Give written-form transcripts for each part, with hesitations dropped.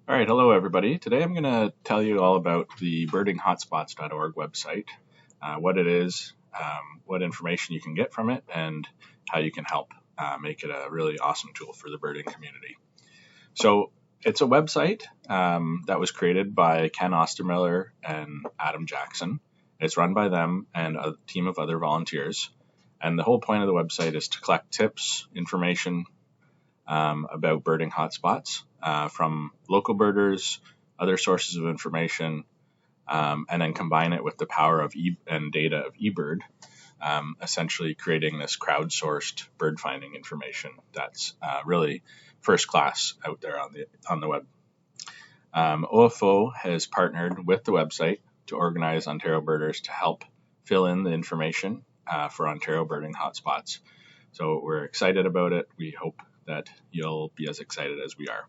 All right, hello everybody. Today I'm going to tell you all about the birdinghotspots.org website, what it is, what information you can get from it, and how you can help make it a really awesome tool for the birding community. So it's a website that was created by Ken Ostermiller and Adam Jackson. It's run by them and a team of other volunteers. And the whole point of the website is to collect tips, information, about birding hotspots from local birders, other sources of information, and then combine it with the power of and data of eBird, essentially creating this crowdsourced bird finding information that's really first class out there on the web. OFO has partnered with the website to organize Ontario birders to help fill in the information for Ontario birding hotspots. So we're excited about it. We hope that you'll be as excited as we are.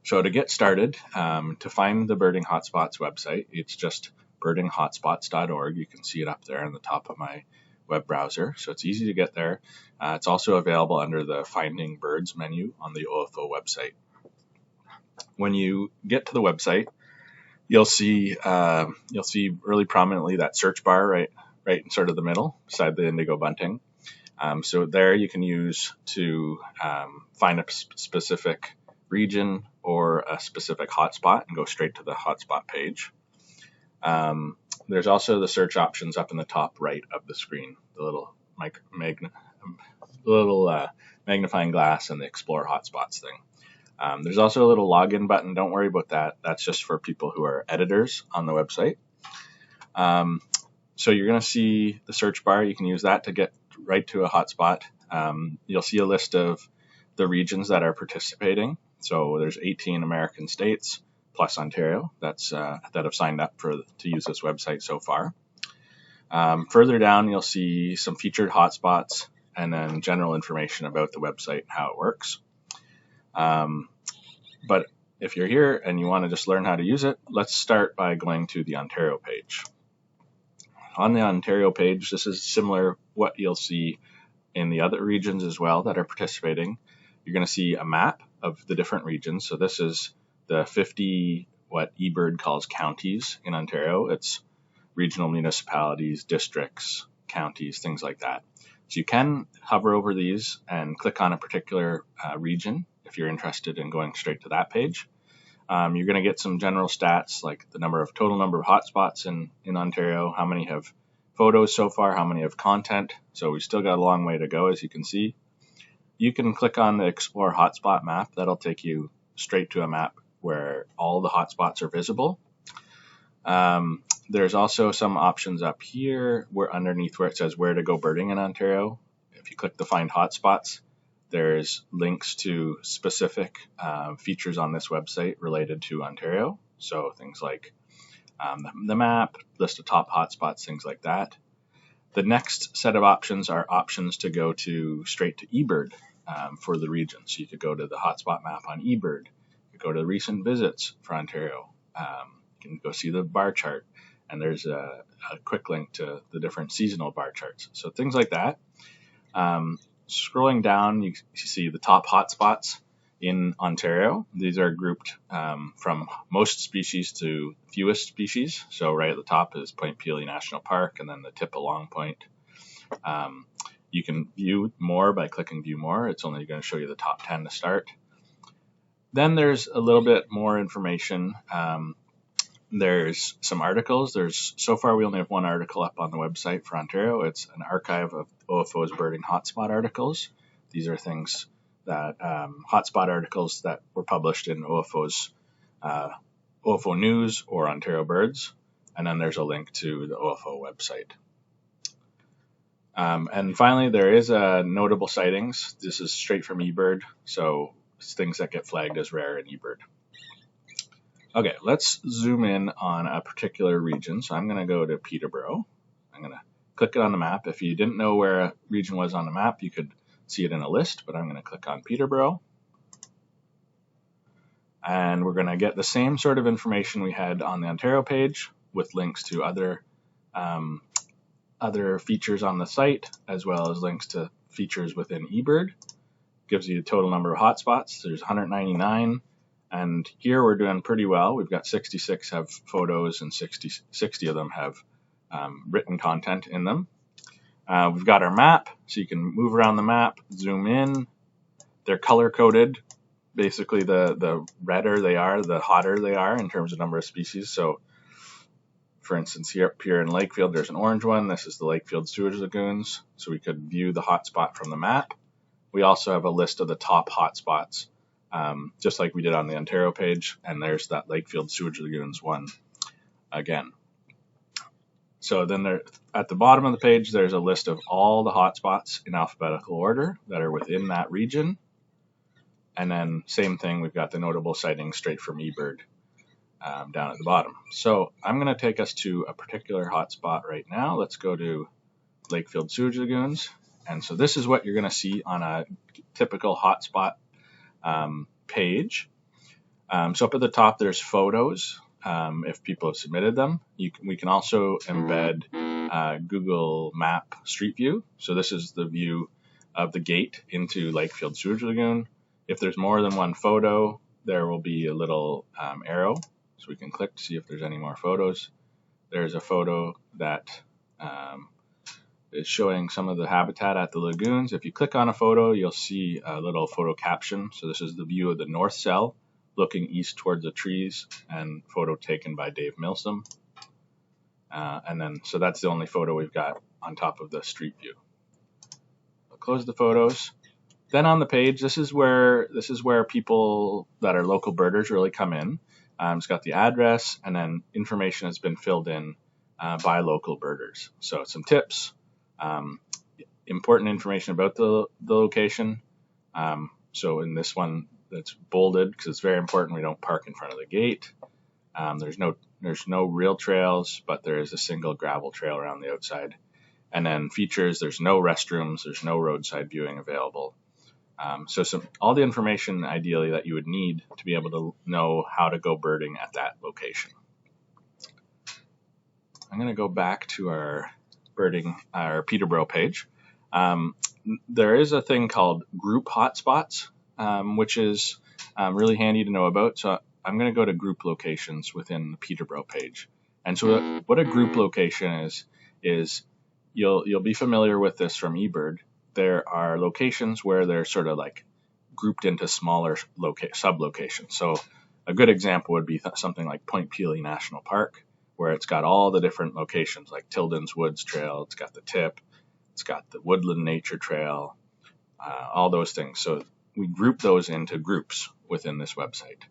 So to get started, to find the Birding Hotspots website, it's just birdinghotspots.org. You can see it up there on the top of my web browser, so it's easy to get there. It's also available under the Finding Birds menu on the OFO website. When you get to the website, you'll see really prominently that search bar right in sort of the middle beside the indigo bunting. So there you can use to find a specific region or a specific hotspot and go straight to the hotspot page. There's also the search options up in the top right of the screen, the little magnifying glass and the Explore Hotspots thing. There's also a little login button. Don't worry about that. That's just for people who are editors on the website. So you're going to see the search bar. You can use that to get right to a hotspot. You'll see a list of the regions that are participating. So there's 18 American states plus Ontario that have signed up to use this website so far. Further down, you'll see some featured hotspots and then general information about the website and how it works. But if you're here and you want to just learn how to use it, let's start by going to the Ontario page. On the Ontario page, this is similar what you'll see in the other regions as well that are participating. You're going to see a map of the different regions. So this is the 50 what eBird calls counties in Ontario. It's regional municipalities, districts, counties, things like that. So you can hover over these and click on a particular region if you're interested in going straight to that page. You're going to get some general stats like the total number of hotspots in Ontario, how many have photos so far, how many have content. So we still got a long way to go, as you can see. You can click on the Explore Hotspot map. That'll take you straight to a map where all the hotspots are visible. There's also some options up here underneath where it says where to go birding in Ontario. If you click the Find Hotspots, there's links to specific features on this website related to Ontario. So things like the map, list of top hotspots, things like that. The next set of options are options to go straight to eBird for the region. So you could go to the hotspot map on eBird. You could go to recent visits for Ontario. You can go see the bar chart. And there's a quick link to the different seasonal bar charts. So things like that. Scrolling down, you see the top hotspots in Ontario. These are grouped from most species to fewest species. So right at the top is Point Pelee National Park, and then the tip of Long Point. You can view more by clicking View More. It's only going to show you the top 10 to start. Then there's a little bit more information. There's some articles. So far we only have one article up on the website for Ontario. It's an archive of OFO's birding hotspot articles. These are things that hotspot articles that were published in OFO's OFO News or Ontario Birds. And then there's a link to the OFO website. And finally, there is notable sightings. This is straight from eBird, so it's things that get flagged as rare in eBird. Okay, let's zoom in on a particular region. So I'm going to go to Peterborough. I'm going to click it on the map. If you didn't know where a region was on the map, you could see it in a list, but I'm going to click on Peterborough. And we're going to get the same sort of information we had on the Ontario page with links to other features on the site, as well as links to features within eBird. Gives you the total number of hotspots. There's 199. And here we're doing pretty well. We've got 66 have photos and 60 of them have written content in them. We've got our map, so you can move around the map, zoom in. They're color coded. Basically, the redder they are, the hotter they are in terms of number of species. So, for instance, here in Lakefield, there's an orange one. This is the Lakefield Sewage Lagoons. So we could view the hotspot from the map. We also have a list of the top hotspots, just like we did on the Ontario page. And there's that Lakefield Sewage Lagoons one again. So then there, at the bottom of the page, there's a list of all the hotspots in alphabetical order that are within that region. And then same thing, we've got the notable sightings straight from eBird down at the bottom. So I'm going to take us to a particular hotspot right now. Let's go to Lakefield Sewage Lagoons. And so this is what you're going to see on a typical hotspot page. So up at the top, there's photos. If people have submitted them, we can also embed Google Map Street View. So this is the view of the gate into Lakefield Sewage Lagoon. If there's more than one photo, there will be a little arrow, so we can click to see if there's any more photos. There's a photo that is showing some of the habitat at the lagoons. If you click on a photo, you'll see a little photo caption. So this is the view of the north cell, looking east towards the trees, and photo taken by Dave Milsom. And then, so that's the only photo we've got on top of the street view. I'll close the photos. Then on the page, this is where people that are local birders really come in. It's got the address, and then information has been filled in by local birders. So some tips, important information about the location. So in this one, that's bolded because it's very important we don't park in front of the gate. There's no real trails, but there is a single gravel trail around the outside. And then features, there's no restrooms, there's no roadside viewing available. So all the information ideally that you would need to be able to know how to go birding at that location. I'm going to go back to our Peterborough page. There is a thing called group hotspots, which is really handy to know about. So I'm going to go to group locations within the Peterborough page. And so what a group location is you'll be familiar with this from eBird. There are locations where they're sort of like grouped into smaller sub-locations. So a good example would be something like Point Pelee National Park, where it's got all the different locations like Tilden's Woods Trail, it's got the Tip, it's got the Woodland Nature Trail, all those things. So we group those into groups within this website.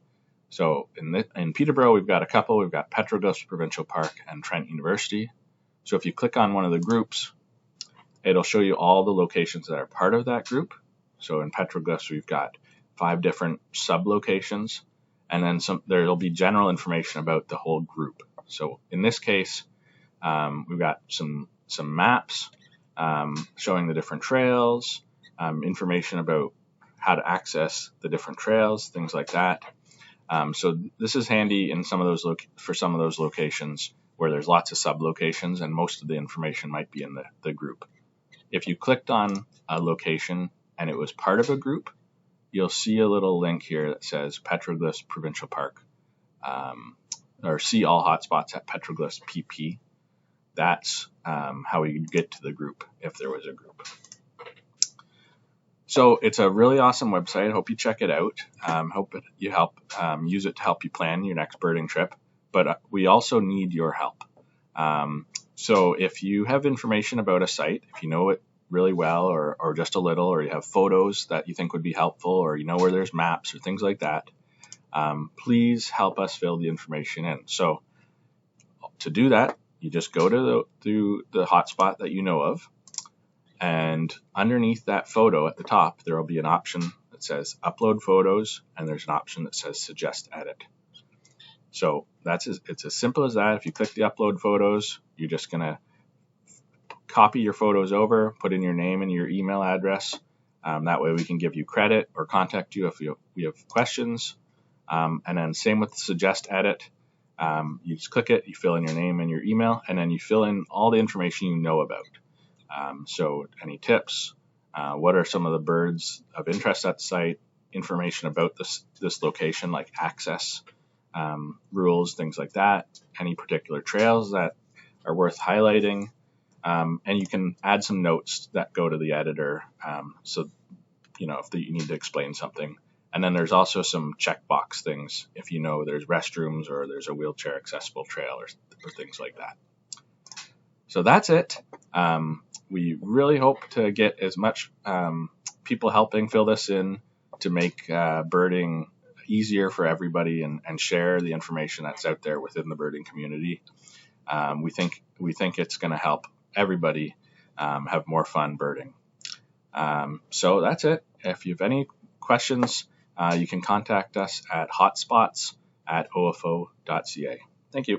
So in Peterborough, we've got a couple. We've got Petroglyphs Provincial Park and Trent University. So if you click on one of the groups, it'll show you all the locations that are part of that group. So in Petroglyphs, we've got 5 different sub-locations, and then there'll be general information about the whole group. So in this case, we've got some maps showing the different trails, information about how to access the different trails, things like that. So this is handy in for some of those locations where there's lots of sub-locations and most of the information might be in the group. If you clicked on a location and it was part of a group, you'll see a little link here that says Petroglyphs Provincial Park, or see all hotspots at Petroglyphs PP. That's how we get to the group if there was a group. So it's a really awesome website. I hope you check it out. Hope you use it to help you plan your next birding trip. But we also need your help. So if you have information about a site, if you know it really well or just a little, or you have photos that you think would be helpful, or you know where there's maps or things like that, please help us fill the information in. So to do that, you just go to the hotspot that you know of, and underneath that photo at the top, there will be an option that says upload photos, and there's an option that says suggest edit. So it's as simple as that. If you click the upload photos, you're just going to copy your photos over, put in your name and your email address. That way we can give you credit or contact you if we have questions. And then same with suggest edit. You just click it, you fill in your name and your email, and then you fill in all the information you know about. So any tips, what are some of the birds of interest at the site, information about this location, like access rules, things like that, any particular trails that are worth highlighting, and you can add some notes that go to the editor, so if you need to explain something. And then there's also some checkbox things if there's restrooms or there's a wheelchair accessible trail or things like that. So that's it. We really hope to get as much people helping fill this in to make birding easier for everybody and share the information that's out there within the birding community. We think it's going to help everybody have more fun birding. So that's it. If you have any questions, you can contact us at hotspots@ofo.ca. Thank you.